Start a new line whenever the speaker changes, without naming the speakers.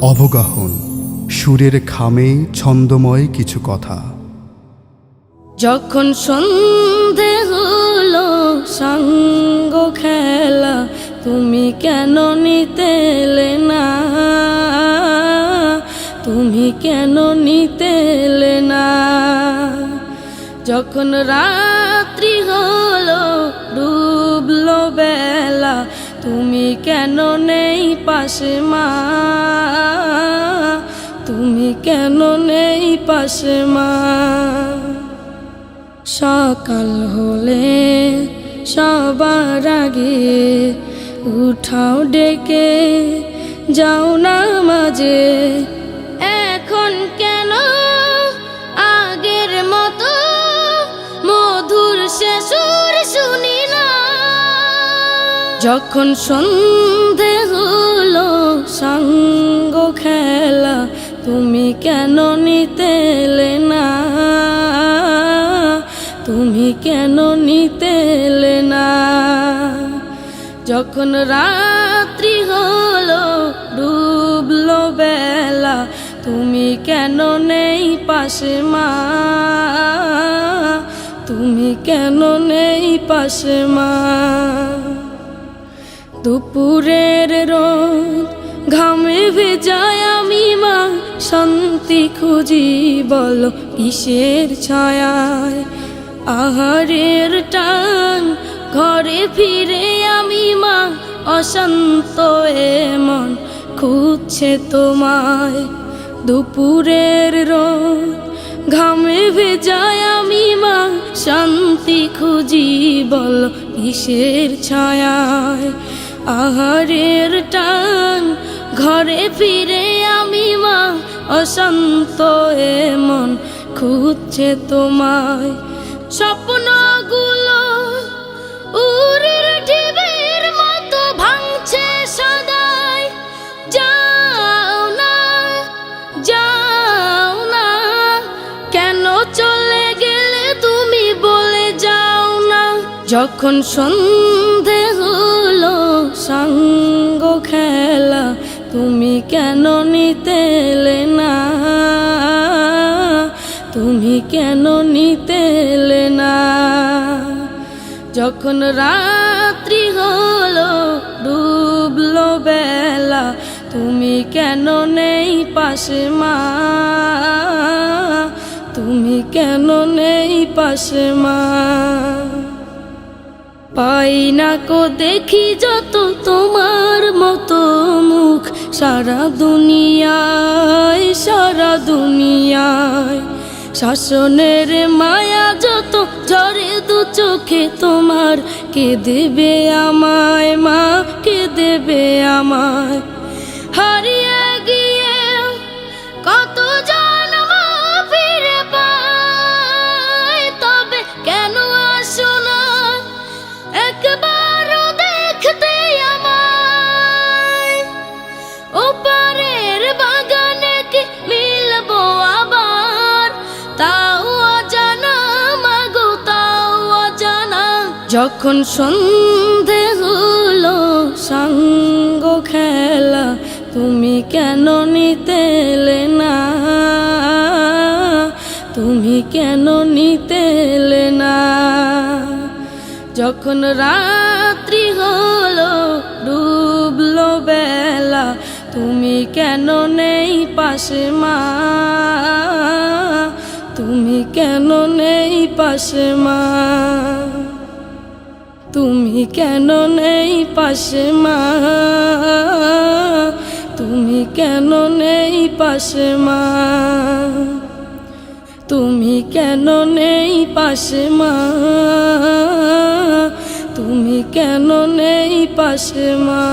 অবগাহন, সুরের খামে ছন্দময় কিছু কথা।
যখন সন্ধে হলো সঙ্গ খেলা, তুমি কেন নিতে এলে না, তুমি কেন নিতে এলে না। যখন রাত্রি হলো ডুবলো বেলা, তুমি কেন নেই পাশে মা, তুমি কেন নেই পাশে মা। সকাল হলে সবার আগে উঠাও ডেকে যাও না মাঝে, এখন কেন আগের মতো মধুর সে সুর শুনি না। যখন সন্ধে হলো সঙ্গ খেলা, তুমি কেন নিতে এলে না, তুমি কেন নিতে এলে না। যখন রাত্রি হলো ডুবলো বেলা, তুমি কেন নেই পাশে মা, তুমি কেন নেই পাশে মা। দুপুরের রোদ ঘামে ভেজায় আমি মা, শান্তি খুঁজি বলো কিসের ছায়ায়। আহারের টান ঘরে ফিরে আমি মা, অশান্ত এ মন খুঁজছে তোমায়। দুপুরের রোদ ঘামে ভেজায় আমি মা, শান্তি খুঁজি বলো কিসের ছায়ায়। আহারের টান ঘরে ফিরে আমি মা, অশান্ত এ মন খুঁজছে তোমায়। স্বপ্নগুলো উড়ের ঢেউয়ের মতো ভাঙছে সদাই, যাও না যাও না, কেন চলে গেলে তুমি বলে যাও না। যখন সন্ধে হলো সঙ্গ খেলা, তুমি কেন নিতে এলে না, তুমি কেন নিতে এলে না। যখন রাত্রি হলো ডুবলো বেলা, তুমি কেন নেই পাশে মা, তুমি কেন নেই পাশে মা। পাই না কো দেখি যত তোমার মতো মুখ, সারা দুনিয়ায় সারা দুনিয়ায়। শাসনের মায়া যত ঝরে দু চোখে তোমার, কে দেবে আমায় মা, কে দেবে আমায়। হারিয়ে গিয়ে কত জন্ম ফিরে পাই, তবে কেন আসো না একবারও দেখতে আমায়। ওপারের বাগানে কি মিলবো আবার, তাও অজানা মাগো তাও অজানা। যখন সন্ধে হলো সঙ্গ খেলা, তুমি কেন নিতে এলে না, তুমি কেন নিতে এলে না। যখন রাত্রি হলো ডুবলো বেলা, তুমি কেন নেই পাশে মা, তুমি কেন নেই পাশে মা, তুমি কেন নেই পাশে মা, তুমি কেন নেই পাশে মা, তুমি কেন নেই পাশে মা, তুমি কেন নেই পাশে মা।